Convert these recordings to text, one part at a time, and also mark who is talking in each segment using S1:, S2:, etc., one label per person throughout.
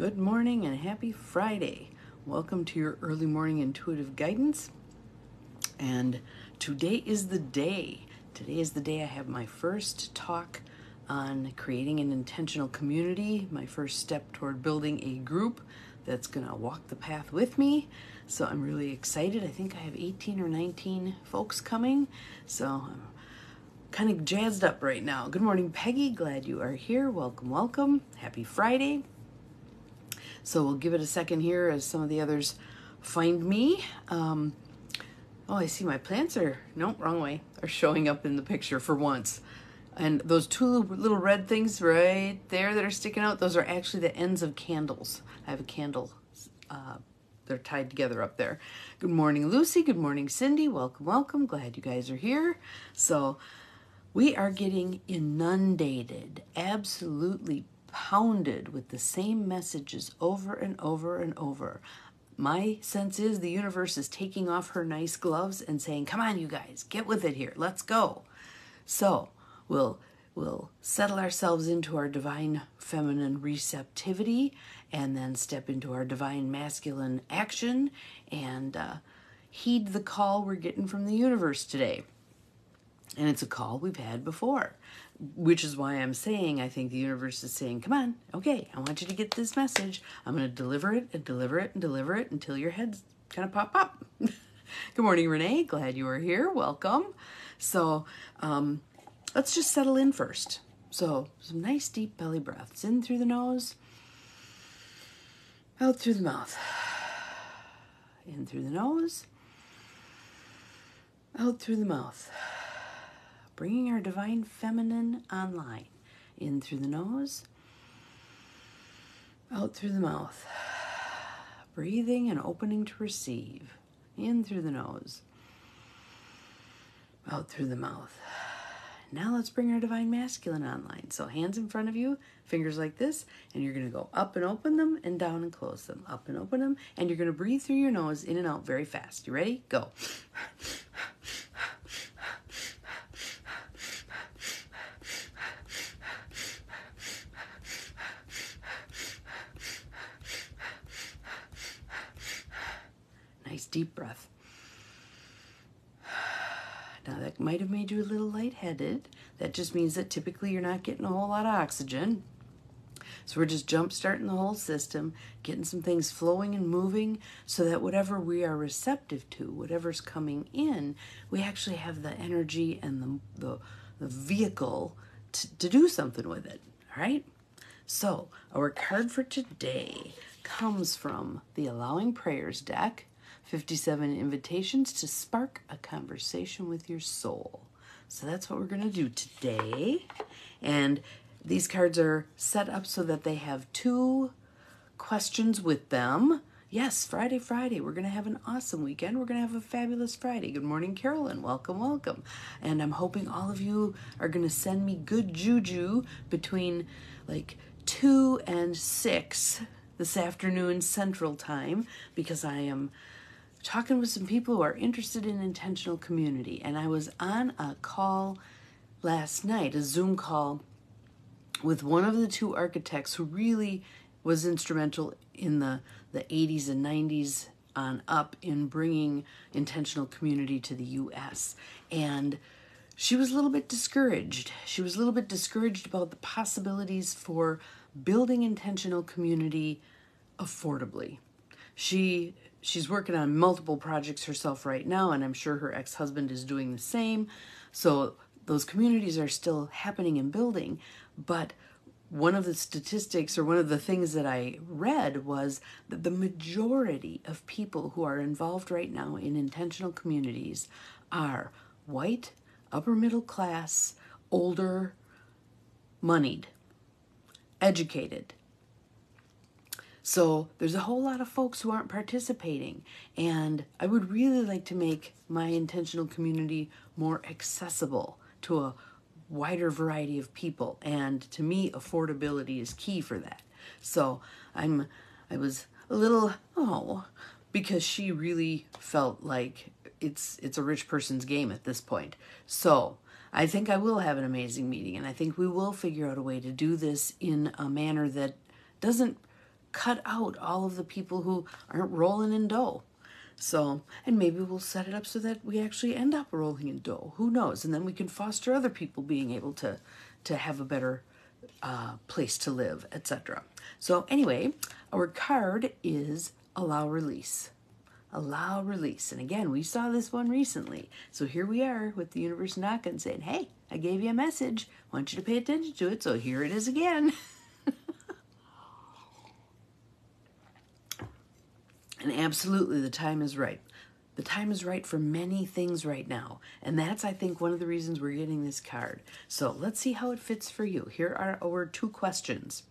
S1: Good morning and happy Friday. Welcome to your early morning intuitive guidance. And today is the day. Today is the day I have my first talk on creating an intentional community, my first step toward building a group that's going to walk the path with me. So I'm really excited. I think I have 18 or 19 folks coming. So I'm kind of jazzed up right now. Good morning, Peggy. Glad you are here. Welcome, welcome. Happy Friday. So we'll give it a second here as some of the others find me. Oh, I see my plants wrong way, are showing up in the picture for once. And those two little red things right there that are sticking out, those are actually the ends of candles. I have a candle, they're tied together up there. Good morning, Lucy. Good morning, Cindy. Welcome, welcome. Glad you guys are here. So we are getting inundated, absolutely pounded with the same messages over and over and over. My sense is the universe is taking off her nice gloves and saying, come on, you guys, get with it here. Let's go. So we'll settle ourselves into our divine feminine receptivity and then step into our divine masculine action and heed the call we're getting from the universe today. And it's a call we've had before, which is why I'm saying I think the universe is saying, come on, okay, I want you to get this message. I'm going to deliver it and deliver it and deliver it until your heads kind of pop up. Good morning, Renee. Glad you are here. Welcome. So let's just settle in first. So some nice deep belly breaths. In through the nose, out through the mouth. In through the nose, out through the mouth. Bringing our divine feminine online. In through the nose, out through the mouth. Breathing and opening to receive. In through the nose, out through the mouth. Now let's bring our divine masculine online. So hands in front of you, fingers like this, and you're going to go up and open them and down and close them. Up and open them, and you're going to breathe through your nose in and out very fast. You ready? Go. Nice deep breath. Now that might have made you a little lightheaded. That just means that typically you're not getting a whole lot of oxygen. So we're just jump starting the whole system, getting some things flowing and moving so that whatever we are receptive to, whatever's coming in, we actually have the energy and the vehicle to do something with it. All right? So our card for today comes from the Allowing Prayers deck. 57 invitations to spark a conversation with your soul. So that's what we're going to do today. And these cards are set up so that they have two questions with them. Yes, Friday. We're going to have an awesome weekend. We're going to have a fabulous Friday. Good morning, Carolyn. Welcome, welcome. And I'm hoping all of you are going to send me good juju between like 2 and 6 this afternoon Central Time, because I am talking with some people who are interested in intentional community. And I was on a call last night, a Zoom call, with one of the two architects who really was instrumental in the 80s and 90s on up in bringing intentional community to the U.S. And she was a little bit discouraged. She was a little bit discouraged about the possibilities for building intentional community affordably. She's working on multiple projects herself right now, and I'm sure her ex-husband is doing the same. So those communities are still happening and building. But one of the statistics, or one of the things that I read, was that the majority of people who are involved right now in intentional communities are white, upper middle class, older, moneyed, educated. So there's a whole lot of folks who aren't participating, and I would really like to make my intentional community more accessible to a wider variety of people, and to me, affordability is key for that. So I was a little, because she really felt like it's a rich person's game at this point. So I think I will have an amazing meeting, and I think we will figure out a way to do this in a manner that doesn't cut out all of the people who aren't rolling in dough. So, and maybe we'll set it up so that we actually end up rolling in dough. Who knows? And then we can foster other people being able to have a better place to live, etc. So anyway, our card is allow release. Allow release. And again, we saw this one recently. So here we are with the universe knocking saying, hey, I gave you a message. I want you to pay attention to it. So here it is again. And absolutely, the time is right. The time is right for many things right now. And that's, I think, one of the reasons we're getting this card. So let's see how it fits for you. Here are our 2 questions.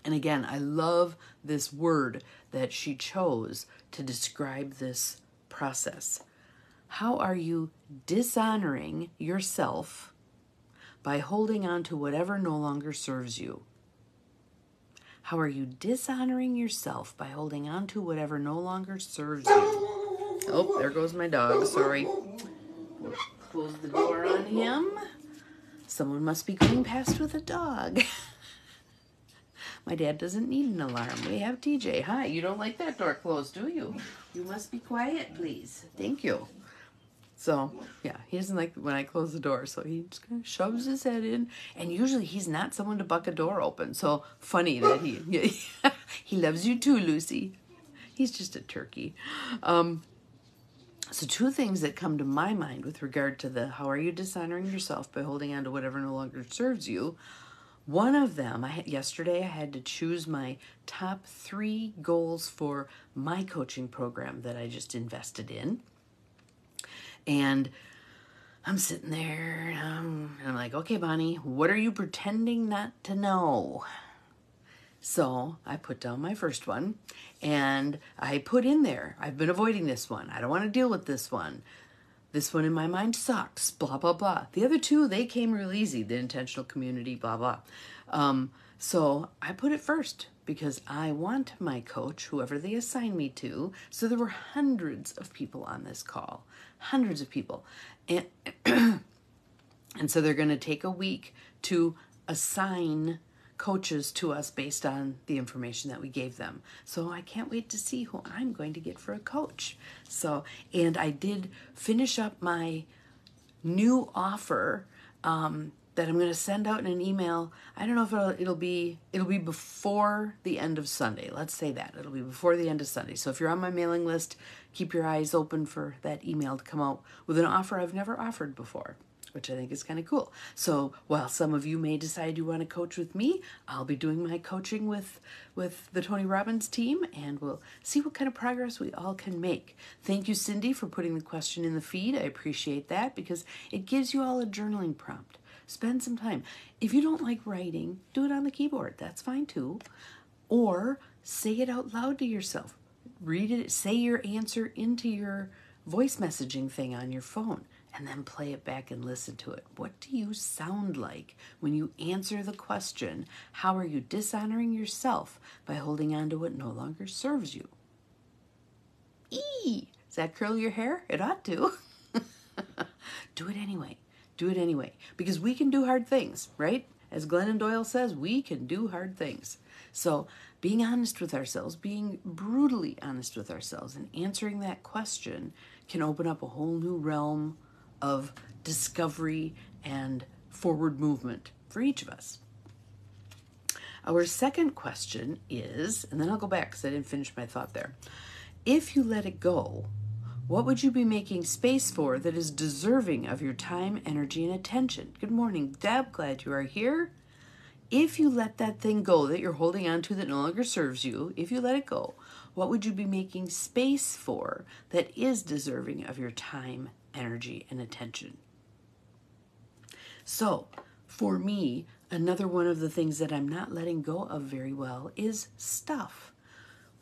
S1: And again, I love this word that she chose to describe this process. How are you dishonoring yourself by holding on to whatever no longer serves you? How are you dishonoring yourself by holding on to whatever no longer serves you? Oh, there goes my dog. Sorry. Close the door on him. Someone must be going past with a dog. My dad doesn't need an alarm. We have TJ. Hi, you don't like that door closed, do you? You must be quiet, please. Thank you. So, yeah, he doesn't like when I close the door, so he just kind of shoves his head in. And usually he's not someone to buck a door open. So funny that he loves you too, Lucy. He's just a turkey. So 2 things that come to my mind with regard to the how are you dishonoring yourself by holding on to whatever no longer serves you. One of them, yesterday I had to choose my top 3 goals for my coaching program that I just invested in. And I'm sitting there and I'm like, okay, Bonnie, what are you pretending not to know? So I put down my first one and I put in there, I've been avoiding this one. I don't want to deal with this one. This one in my mind sucks, blah, blah, blah. The other 2, they came real easy, the intentional community, blah, blah. So I put it first because I want my coach, whoever they assign me to. So there were hundreds of people on this call, hundreds of people. And, and so they're going to take a week to assign coaches to us based on the information that we gave them. So I can't wait to see who I'm going to get for a coach. So, and I did finish up my new offer that I'm going to send out in an email. I don't know if it'll be before the end of Sunday. Let's say that. It'll be before the end of Sunday. So if you're on my mailing list, keep your eyes open for that email to come out with an offer I've never offered before, which I think is kind of cool. So while some of you may decide you want to coach with me, I'll be doing my coaching with the Tony Robbins team, and we'll see what kind of progress we all can make. Thank you, Cindy, for putting the question in the feed. I appreciate that because it gives you all a journaling prompt. Spend some time. If you don't like writing, do it on the keyboard. That's fine too. Or say it out loud to yourself. Read it, say your answer into your voice messaging thing on your phone, and then play it back and listen to it. What do you sound like when you answer the question, how are you dishonoring yourself by holding on to what no longer serves you? Does that curl your hair? It ought to. Do it anyway. Do it anyway. Because we can do hard things, right? As Glennon Doyle says, we can do hard things. So being honest with ourselves, being brutally honest with ourselves, and answering that question can open up a whole new realm of discovery and forward movement for each of us. Our second question is, and then I'll go back because I didn't finish my thought there. If you let it go, what would you be making space for that is deserving of your time, energy, and attention? Good morning, Deb. Glad you are here. If you let that thing go that you're holding on to that no longer serves you, if you let it go, what would you be making space for that is deserving of your time, energy, and attention? So, for me, another one of the things that I'm not letting go of very well is stuff.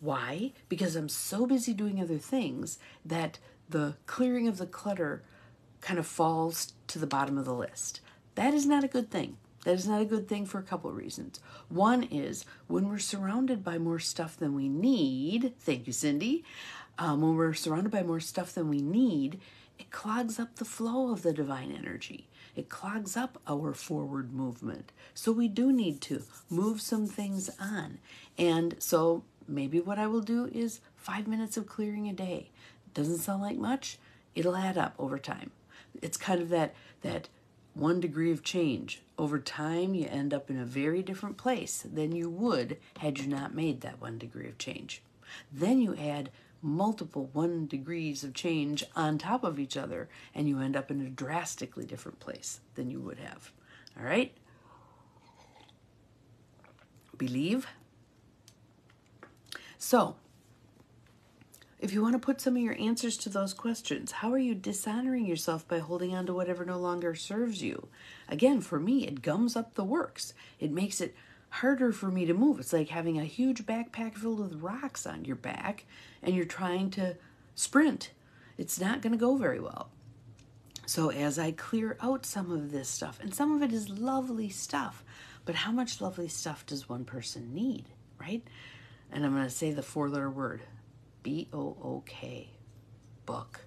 S1: Why? Because I'm so busy doing other things that the clearing of the clutter kind of falls to the bottom of the list. That is not a good thing. That is not a good thing for a couple of reasons. One is when we're surrounded by more stuff than we need, thank you, Cindy, when we're surrounded by more stuff than we need, it clogs up the flow of the divine energy. it clogs up our forward movement. So we do need to move some things on. And so maybe what I will do is 5 minutes of clearing a day. Doesn't sound like much. It'll add up over time. It's kind of that 1 degree of change. Over time, you end up in a very different place than you would had you not made that 1 degree of change. Then you add multiple 1 degrees of change on top of each other, and you end up in a drastically different place than you would have. All right? Believe? So, if you want to put some of your answers to those questions, how are you dishonoring yourself by holding on to whatever no longer serves you? Again, for me, it gums up the works. It makes it harder for me to move. It's like having a huge backpack filled with rocks on your back and you're trying to sprint. It's not going to go very well. So as I clear out some of this stuff, and some of it is lovely stuff, but how much lovely stuff does one person need, right? And I'm going to say the 4-letter word, B-O-O-K, book.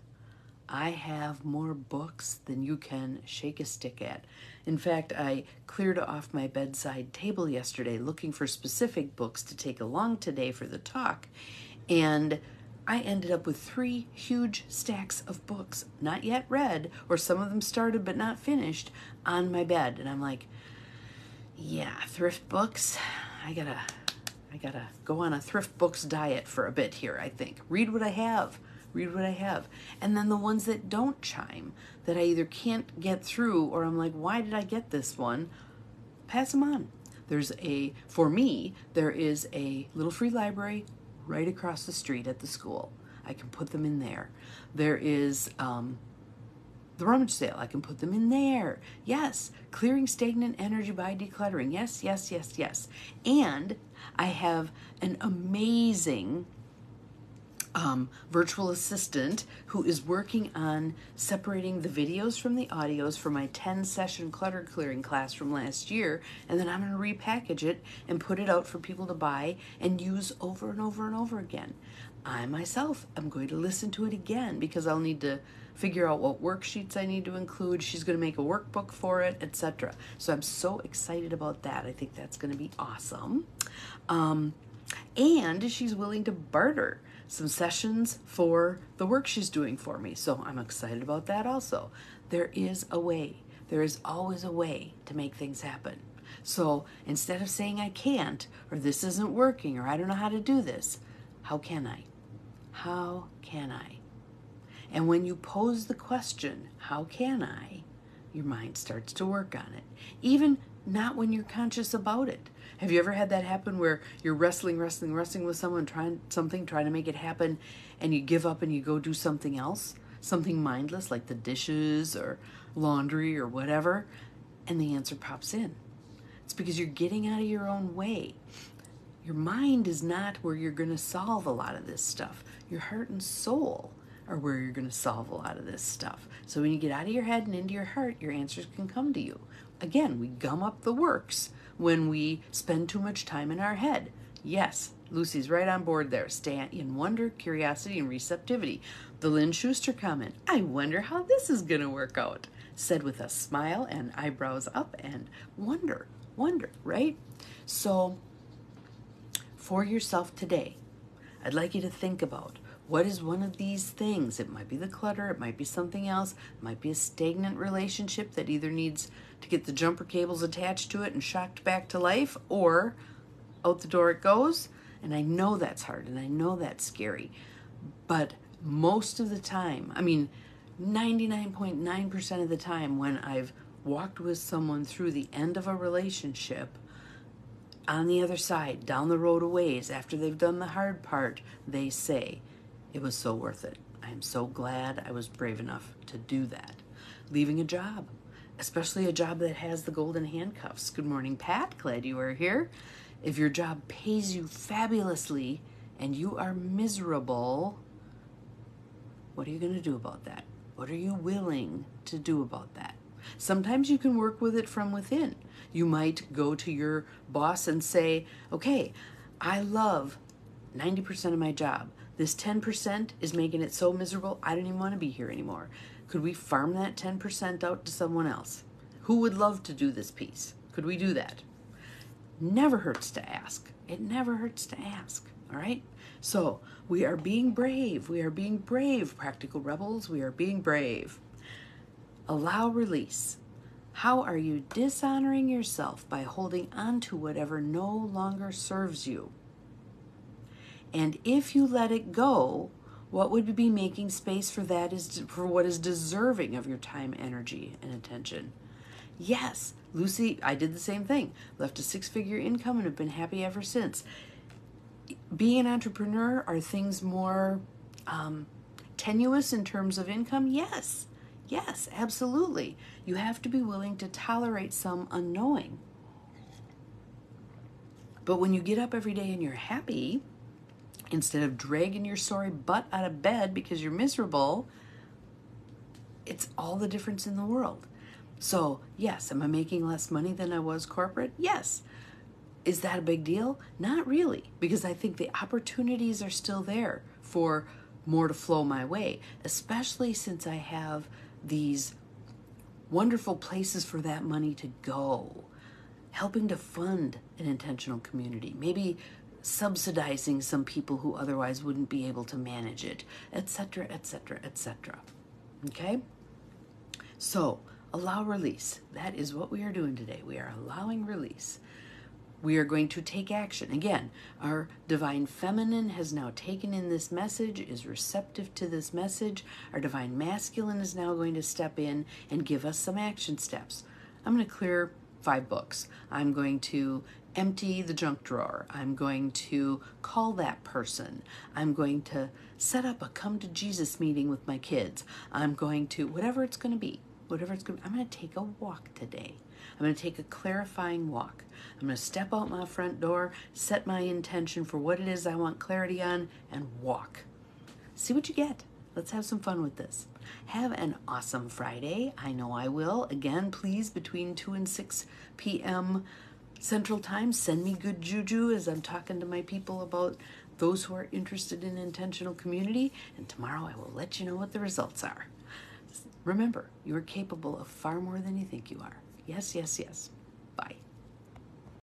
S1: I have more books than you can shake a stick at. In fact, I cleared off my bedside table yesterday looking for specific books to take along today for the talk, and I ended up with 3 huge stacks of books, not yet read, or some of them started but not finished, on my bed. And I'm like, yeah, thrift books, I gotta go on a thrift books diet for a bit here, I think. Read what I have. Read what I have. And then the ones that don't chime, that I either can't get through or I'm like, why did I get this one? Pass them on. For me, there is a little free library right across the street at the school. I can put them in there. There is the rummage sale. I can put them in there. Yes. Clearing stagnant energy by decluttering. Yes, yes, yes, yes. And I have an amazing virtual assistant who is working on separating the videos from the audios for my 10-session clutter clearing class from last year, and then I'm going to repackage it and put it out for people to buy and use over and over and over again. I myself am going to listen to it again because I'll need to figure out what worksheets I need to include. She's going to make a workbook for it, etc. So I'm so excited about that. I think that's going to be awesome. And she's willing to barter some sessions for the work she's doing for me. So I'm excited about that also. There is a way. There is always a way to make things happen. So instead of saying I can't, or this isn't working, or I don't know how to do this, how can I? How can I? And when you pose the question, how can I? Your mind starts to work on it. Even not when you're conscious about it. Have you ever had that happen where you're wrestling with someone, trying to make it happen, and you give up and you go do something else, something mindless like the dishes or laundry or whatever, and the answer pops in? It's because you're getting out of your own way. Your mind is not where you're going to solve a lot of this stuff. Your heart and soul are where you're going to solve a lot of this stuff. So when you get out of your head and into your heart, your answers can come to you. Again, we gum up the works when we spend too much time in our head. Yes, Lucy's right on board there. Stay in wonder, curiosity, and receptivity. The Lynn Schuster comment, I wonder how this is going to work out, said with a smile and eyebrows up and wonder, right? So for yourself today, I'd like you to think about what is one of these things. It might be the clutter, it might be something else, it might be a stagnant relationship that either needs to get the jumper cables attached to it and shocked back to life, or out the door it goes. And I know that's hard and I know that's scary, but most of the time, 99.9% of the time when I've walked with someone through the end of a relationship, on the other side, down the road a ways, after they've done the hard part, they say, it was so worth it. I'm so glad I was brave enough to do that. Leaving a job, especially a job that has the golden handcuffs. Good morning, Pat. Glad you are here. If your job pays you fabulously and you are miserable, what are you going to do about that? What are you willing to do about that? Sometimes you can work with it from within. You might go to your boss and say, okay, I love 90% of my job. This 10% is making it so miserable, I don't even want to be here anymore. Could we farm that 10% out to someone else? Who would love to do this piece? Could we do that? Never hurts to ask. It never hurts to ask. All right? So we are being brave. We are being brave, practical rebels. We are being brave. Allow release. How are you dishonoring yourself by holding on to whatever no longer serves you? And if you let it go, what would be making space for that is for what is deserving of your time, energy, and attention? Yes, Lucy, I did the same thing. Left a 6-figure income and have been happy ever since. Being an entrepreneur, are things more tenuous in terms of income? Yes. Yes, absolutely. You have to be willing to tolerate some unknowing. But when you get up every day and you're happy, instead of dragging your sorry butt out of bed because you're miserable, it's all the difference in the world. So, yes, am I making less money than I was corporate? Yes. Is that a big deal? Not really, because I think the opportunities are still there for more to flow my way, especially since I have these wonderful places for that money to go. Helping to fund an intentional community, maybe subsidizing some people who otherwise wouldn't be able to manage it, etc., etc., etc. Okay? So, allow release. That is what we are doing today. We are allowing release. We are going to take action. Again, our divine feminine has now taken in this message, is receptive to this message. Our divine masculine is now going to step in and give us some action steps. I'm going to clear 5 books. I'm going to empty the junk drawer. I'm going to call that person. I'm going to set up a come to Jesus meeting with my kids. I'm going to, whatever it's going to be, I'm going to take a walk today. I'm going to take a clarifying walk. I'm going to step out my front door, set my intention for what it is I want clarity on, and walk. See what you get. Let's have some fun with this. Have an awesome Friday. I know I will. Again, please, between 2 and 6 p.m. Central Time, send me good juju as I'm talking to my people about those who are interested in intentional community. And tomorrow I will let you know what the results are. Remember, you are capable of far more than you think you are. Yes, yes, yes. Bye.